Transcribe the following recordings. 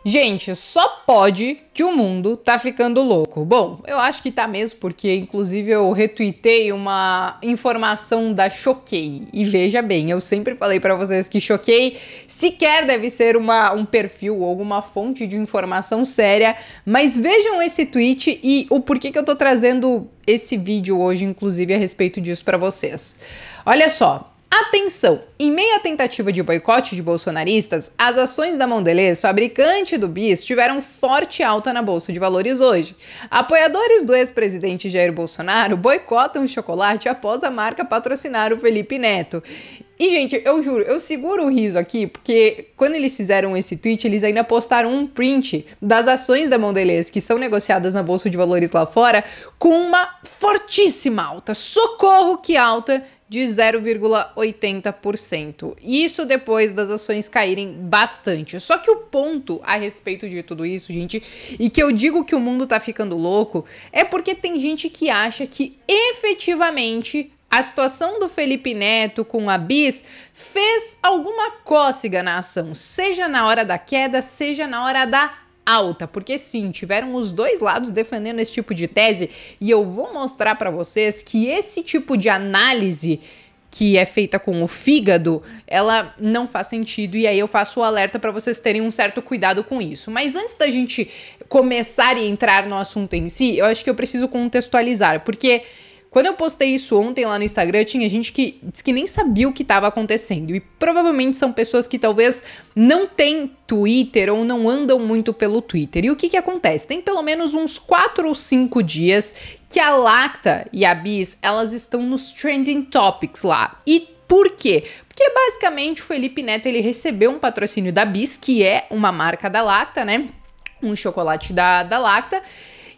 Gente, só pode que o mundo tá ficando louco. Bom, eu acho que tá mesmo, porque inclusive eu retuitei uma informação da Choquei. E veja bem, eu sempre falei pra vocês que Choquei sequer deve ser um perfil ou alguma fonte de informação séria, mas vejam esse tweet e o porquê que eu tô trazendo esse vídeo hoje, inclusive, a respeito disso pra vocês. Olha só. Atenção! Em meio à tentativa de boicote de bolsonaristas, as ações da Mondelez, fabricante do bis, tiveram forte alta na Bolsa de Valores hoje. Apoiadores do ex-presidente Jair Bolsonaro boicotam o chocolate após a marca patrocinar o Felipe Neto. E, gente, eu juro, eu seguro o riso aqui, porque quando eles fizeram esse tweet, eles ainda postaram um print das ações da Mondelez, que são negociadas na Bolsa de Valores lá fora, com uma fortíssima alta. Socorro, que alta! De 0,80%. Isso depois das ações caírem bastante. Só que o ponto a respeito de tudo isso, gente, e que eu digo que o mundo tá ficando louco, é porque tem gente que acha que efetivamente a situação do Felipe Neto com a Bis fez alguma cócega na ação, seja na hora da queda, seja na hora da alta, porque sim, tiveram os dois lados defendendo esse tipo de tese e eu vou mostrar para vocês que esse tipo de análise que é feita com o fígado, ela não faz sentido e aí eu faço o alerta para vocês terem um certo cuidado com isso. Mas antes da gente começar e entrar no assunto em si, eu acho que eu preciso contextualizar, porque quando eu postei isso ontem lá no Instagram, tinha gente que disse que nem sabia o que estava acontecendo. E provavelmente são pessoas que talvez não têm Twitter ou não andam muito pelo Twitter. E o que acontece? Tem pelo menos uns 4 ou 5 dias que a Lacta e a Bis, elas estão nos Trending Topics lá. E por quê? Porque basicamente o Felipe Neto, ele recebeu um patrocínio da Bis, que é uma marca da Lacta, né? Um chocolate da Lacta.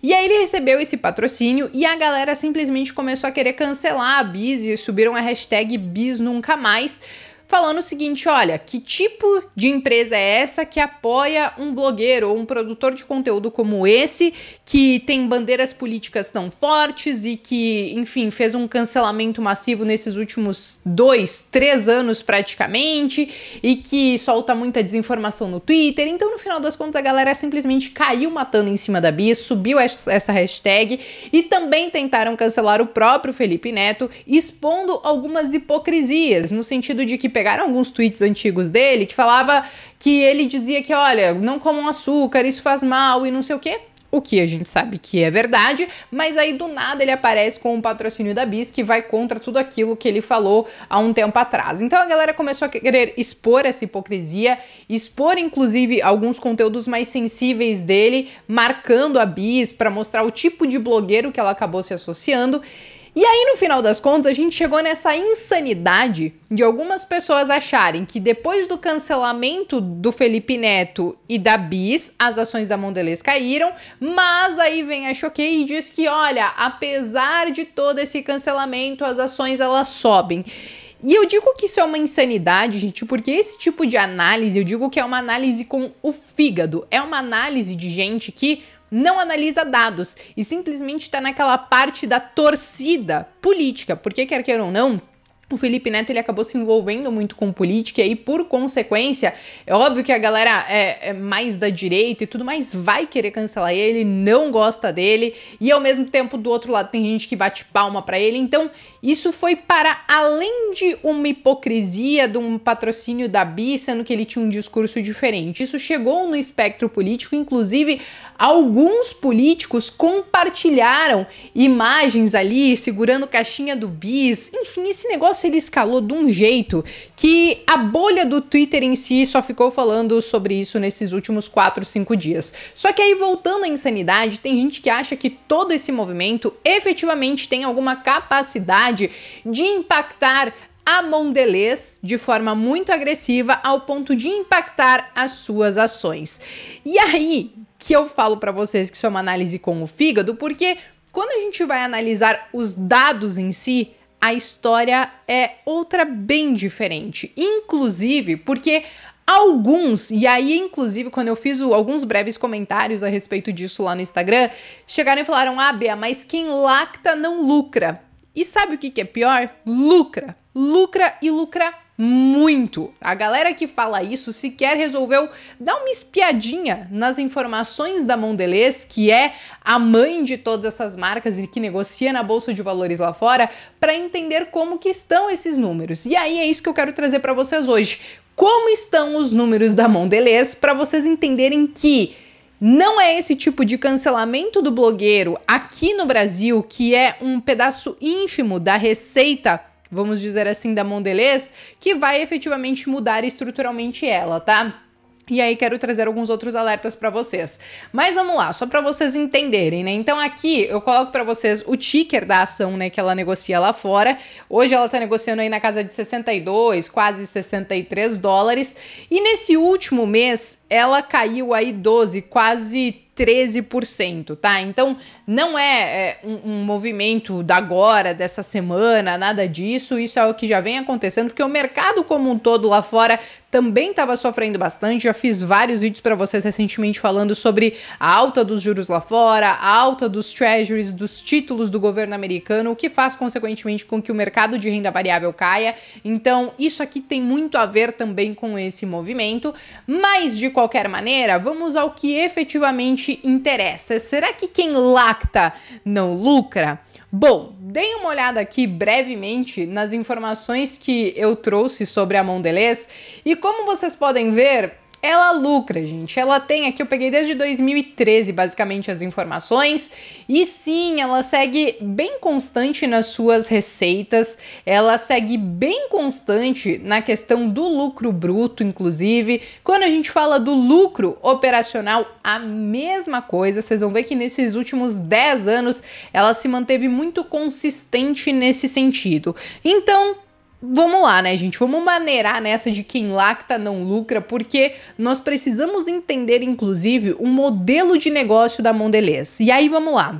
E aí ele recebeu esse patrocínio e a galera simplesmente começou a querer cancelar a Bis e subiram a hashtag Bis Nunca Mais, falando o seguinte: olha, que tipo de empresa é essa que apoia um blogueiro ou um produtor de conteúdo como esse, que tem bandeiras políticas tão fortes e que, enfim, fez um cancelamento massivo nesses últimos 2, 3 anos praticamente e que solta muita desinformação no Twitter. Então, no final das contas, a galera simplesmente caiu matando em cima da Bis, subiu essa hashtag e também tentaram cancelar o próprio Felipe Neto, expondo algumas hipocrisias, no sentido de que pegaram alguns tweets antigos dele que falava que ele dizia que, olha, não comam açúcar, isso faz mal e não sei o quê. O que a gente sabe que é verdade, mas aí do nada ele aparece com um patrocínio da Bis que vai contra tudo aquilo que ele falou há um tempo atrás. Então a galera começou a querer expor essa hipocrisia, expor inclusive alguns conteúdos mais sensíveis dele, marcando a Bis para mostrar o tipo de blogueiro que ela acabou se associando. E aí, no final das contas, a gente chegou nessa insanidade de algumas pessoas acharem que depois do cancelamento do Felipe Neto e da Bis, as ações da Mondelez caíram, mas aí vem a Choquei e diz que, olha, apesar de todo esse cancelamento, as ações elas sobem. E eu digo que isso é uma insanidade, gente, porque esse tipo de análise, eu digo que é uma análise com o fígado, é uma análise de gente que não analisa dados e simplesmente está naquela parte da torcida política, porque quer queira ou não, o Felipe Neto ele acabou se envolvendo muito com política e aí, por consequência, é óbvio que a galera é mais da direita e tudo mais vai querer cancelar ele, não gosta dele e ao mesmo tempo do outro lado tem gente que bate palma pra ele, então isso foi para além de uma hipocrisia de um patrocínio da Bis, sendo que ele tinha um discurso diferente. Isso chegou no espectro político, inclusive alguns políticos compartilharam imagens ali, segurando caixinha do Bis, enfim, esse negócio ele escalou de um jeito que a bolha do Twitter em si só ficou falando sobre isso nesses últimos 4, 5 dias. Só que aí, voltando à insanidade, tem gente que acha que todo esse movimento efetivamente tem alguma capacidade de impactar a Mondelez de forma muito agressiva ao ponto de impactar as suas ações. E aí que eu falo para vocês que isso é uma análise com o fígado, porque quando a gente vai analisar os dados em si, a história é outra bem diferente. Inclusive porque alguns, e aí inclusive quando eu fiz alguns breves comentários a respeito disso lá no Instagram, chegaram e falaram: ah, Bea, mas quem lacta não lucra. E sabe o que é pior? Lucra. Lucra e lucra muito. A galera que fala isso sequer resolveu dar uma espiadinha nas informações da Mondelez, que é a mãe de todas essas marcas e que negocia na Bolsa de Valores lá fora, para entender como que estão esses números. E aí é isso que eu quero trazer para vocês hoje. Como estão os números da Mondelez, para vocês entenderem que não é esse tipo de cancelamento do blogueiro aqui no Brasil, que é um pedaço ínfimo da receita, vamos dizer assim, da Mondelez, que vai efetivamente mudar estruturalmente ela, tá? E aí quero trazer alguns outros alertas para vocês. Mas vamos lá, só para vocês entenderem, né? Então aqui eu coloco para vocês o ticker da ação, né, que ela negocia lá fora. Hoje ela tá negociando aí na casa de 62, quase 63 dólares. E nesse último mês ela caiu aí 12, quase 13%, tá? Então não é um movimento da agora, dessa semana, nada disso. Isso é o que já vem acontecendo, porque o mercado como um todo lá fora também estava sofrendo bastante. Já fiz vários vídeos para vocês recentemente falando sobre a alta dos juros lá fora, a alta dos treasuries, dos títulos do governo americano, o que faz consequentemente com que o mercado de renda variável caia. Então isso aqui tem muito a ver também com esse movimento, mas de qualquer maneira, vamos ao que efetivamente interessa. Será que quem lacta não lucra? Bom, dei uma olhada aqui brevemente nas informações que eu trouxe sobre a Mondelez e como vocês podem ver, ela lucra, gente. Ela tem aqui, eu peguei desde 2013 basicamente as informações e sim, ela segue bem constante nas suas receitas, ela segue bem constante na questão do lucro bruto, inclusive. Quando a gente fala do lucro operacional, a mesma coisa. Vocês vão ver que nesses últimos 10 anos ela se manteve muito consistente nesse sentido. Então, vamos lá, né, gente? Vamos maneirar nessa de quem lacta não lucra, porque nós precisamos entender, inclusive, o modelo de negócio da Mondelez. E aí, vamos lá.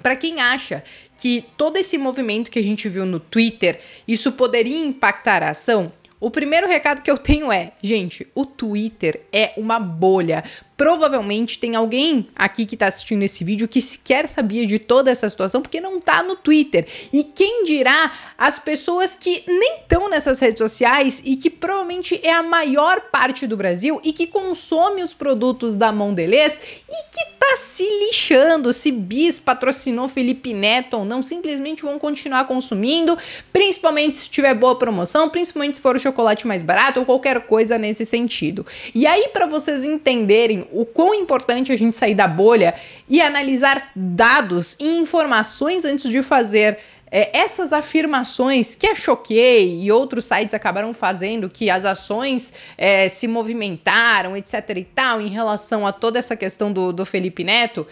Para quem acha que todo esse movimento que a gente viu no Twitter, isso poderia impactar a ação, o primeiro recado que eu tenho é, gente, o Twitter é uma bolha. Provavelmente tem alguém aqui que tá assistindo esse vídeo que sequer sabia de toda essa situação porque não tá no Twitter. E quem dirá as pessoas que nem estão nessas redes sociais e que provavelmente é a maior parte do Brasil e que consome os produtos da Mondelez e que tá se lixando se Bis patrocinou Felipe Neto ou não, simplesmente vão continuar consumindo, principalmente se tiver boa promoção, principalmente se for o chocolate mais barato ou qualquer coisa nesse sentido. E aí, para vocês entenderem o quão importante a gente sair da bolha e analisar dados e informações antes de fazer essas afirmações que a Choquei e outros sites acabaram fazendo, que as ações se movimentaram, etc e tal, em relação a toda essa questão do Felipe Neto.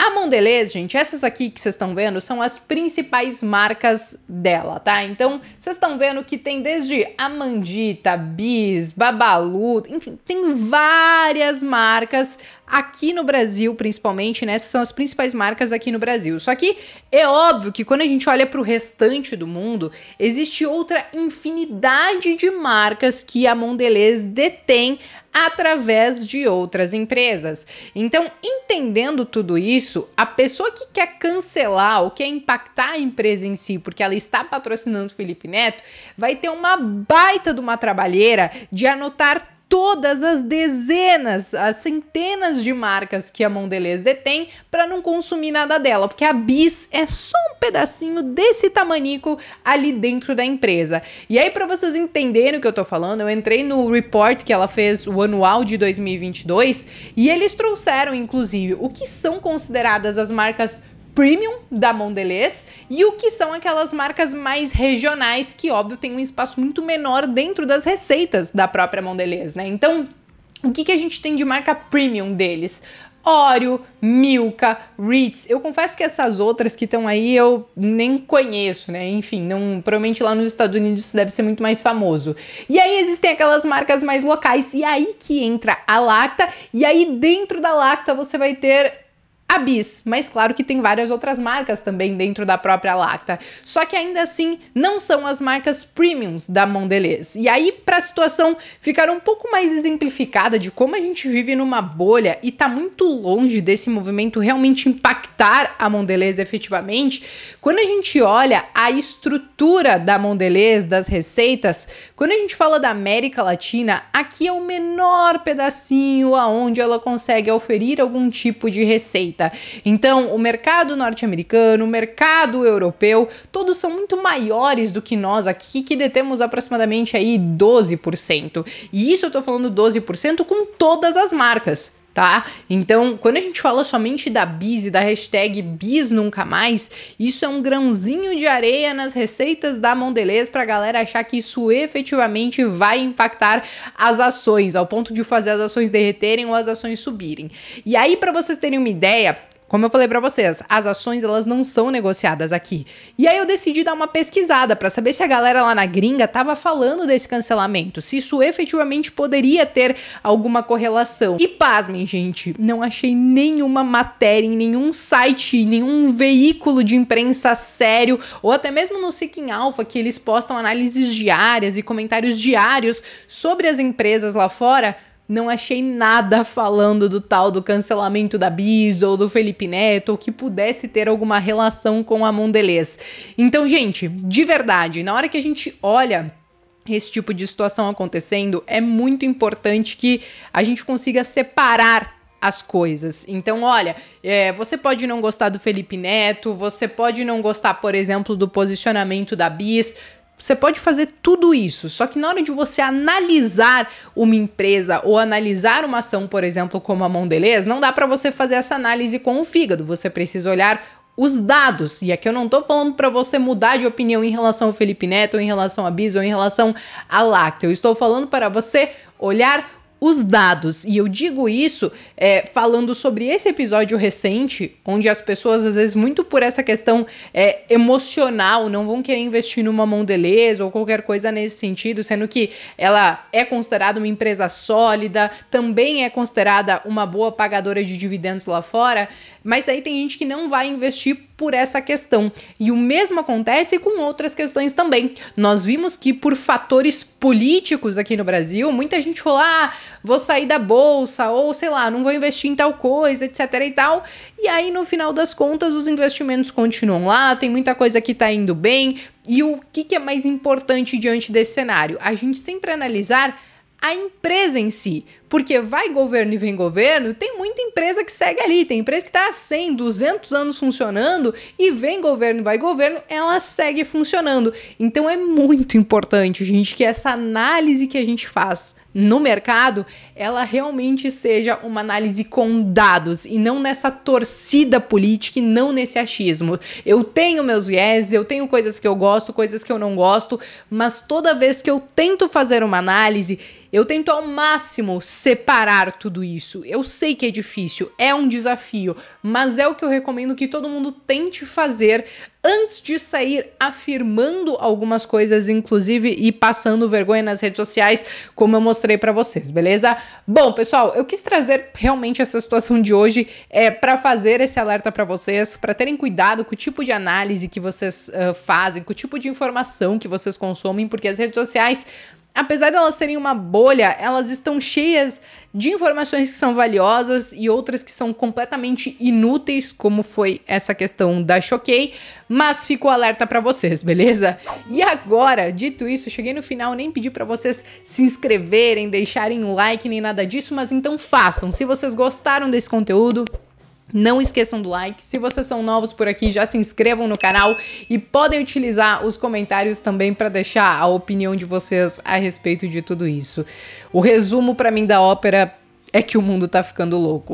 A Mondelez, gente, essas aqui que vocês estão vendo são as principais marcas dela, tá? Então, vocês estão vendo que tem desde Amandita, Bis, Babalu, enfim, tem várias marcas aqui no Brasil, principalmente, né? Essas são as principais marcas aqui no Brasil. Só que é óbvio que quando a gente olha para o restante do mundo, existe outra infinidade de marcas que a Mondelez detém através de outras empresas. Então, entendendo tudo isso, a pessoa que quer cancelar ou quer impactar a empresa em si, porque ela está patrocinando o Felipe Neto, vai ter uma baita de uma trabalheira de anotar todas as dezenas, as centenas de marcas que a Mondelez detém para não consumir nada dela, porque a Bis é só um pedacinho desse tamanico ali dentro da empresa. E aí, para vocês entenderem o que eu tô falando, eu entrei no report que ela fez, o anual de 2022, e eles trouxeram, inclusive, o que são consideradas as marcas premium da Mondelez e o que são aquelas marcas mais regionais que, óbvio, tem um espaço muito menor dentro das receitas da própria Mondelez, né? Então, o que a gente tem de marca premium deles? Oreo, Milka, Ritz. Eu confesso que essas outras que estão aí eu nem conheço, né? Enfim, não, provavelmente lá nos Estados Unidos isso deve ser muito mais famoso. E aí existem aquelas marcas mais locais e aí que entra a Lacta e aí dentro da Lacta você vai ter a Bis, mas claro que tem várias outras marcas também dentro da própria Lacta, só que ainda assim não são as marcas premiums da Mondelez. E aí, para a situação ficar um pouco mais exemplificada de como a gente vive numa bolha e tá muito longe desse movimento realmente impactar a Mondelez efetivamente, quando a gente olha a estrutura da Mondelez, das receitas, quando a gente fala da América Latina, aqui é o menor pedacinho aonde ela consegue oferir algum tipo de receita. Então, o mercado norte-americano, o mercado europeu, todos são muito maiores do que nós aqui, que detemos aproximadamente aí 12%. E isso eu tô falando 12% com todas as marcas, tá? Então, quando a gente fala somente da Bis e da hashtag Bis Nunca Mais, isso é um grãozinho de areia nas receitas da Mondelez pra galera achar que isso efetivamente vai impactar as ações, ao ponto de fazer as ações derreterem ou as ações subirem. E aí, pra vocês terem uma ideia, como eu falei pra vocês, as ações elas não são negociadas aqui. E aí eu decidi dar uma pesquisada pra saber se a galera lá na gringa tava falando desse cancelamento, se isso efetivamente poderia ter alguma correlação. E pasmem, gente, não achei nenhuma matéria em nenhum site, nenhum veículo de imprensa sério, ou até mesmo no Seeking Alpha, que eles postam análises diárias e comentários diários sobre as empresas lá fora. Não achei nada falando do tal do cancelamento da Bis ou do Felipe Neto, ou que pudesse ter alguma relação com a Mondelez. Então, gente, de verdade, na hora que a gente olha esse tipo de situação acontecendo, é muito importante que a gente consiga separar as coisas. Então, olha, você pode não gostar do Felipe Neto, você pode não gostar, por exemplo, do posicionamento da Bis. Você pode fazer tudo isso, só que na hora de você analisar uma empresa ou analisar uma ação, por exemplo, como a Mondelez, não dá para você fazer essa análise com o fígado, você precisa olhar os dados. E aqui eu não tô falando para você mudar de opinião em relação ao Felipe Neto, ou em relação à Bis, ou em relação à Lacta. Eu estou falando para você olhar os dados, e eu digo isso falando sobre esse episódio recente, onde as pessoas, às vezes, muito por essa questão emocional, não vão querer investir numa Mondelez ou qualquer coisa nesse sentido, sendo que ela é considerada uma empresa sólida, também é considerada uma boa pagadora de dividendos lá fora, mas aí tem gente que não vai investir por essa questão. E o mesmo acontece com outras questões também. Nós vimos que por fatores políticos aqui no Brasil, muita gente falou, vou sair da bolsa, ou sei lá, não vou investir em tal coisa, etc e tal. E aí, no final das contas, os investimentos continuam lá, tem muita coisa que tá indo bem. E o que é mais importante diante desse cenário? A gente sempre analisar a empresa em si, porque vai governo e vem governo, tem muita empresa que segue ali, tem empresa que está há 100, 200 anos funcionando e vem governo e vai governo, ela segue funcionando. Então é muito importante, gente, que essa análise que a gente faz no mercado, ela realmente seja uma análise com dados e não nessa torcida política e não nesse achismo. Eu tenho meus viés, eu tenho coisas que eu gosto, coisas que eu não gosto, mas toda vez que eu tento fazer uma análise, eu tento ao máximo separar tudo isso. Eu sei que é difícil, é um desafio, mas é o que eu recomendo que todo mundo tente fazer antes de sair afirmando algumas coisas, inclusive, e passando vergonha nas redes sociais, como eu mostrei pra vocês, beleza? Bom, pessoal, eu quis trazer realmente essa situação de hoje pra fazer esse alerta pra vocês, pra terem cuidado com o tipo de análise que vocês fazem, com o tipo de informação que vocês consomem, porque as redes sociais, apesar de elas serem uma bolha, elas estão cheias de informações que são valiosas e outras que são completamente inúteis, como foi essa questão da Choquei, mas fico alerta pra vocês, beleza? E agora, dito isso, cheguei no final, nem pedi pra vocês se inscreverem, deixarem um like, nem nada disso, mas então façam. Se vocês gostaram desse conteúdo, não esqueçam do like. Se vocês são novos por aqui, já se inscrevam no canal e podem utilizar os comentários também para deixar a opinião de vocês a respeito de tudo isso. O resumo para mim da ópera é que o mundo tá ficando louco.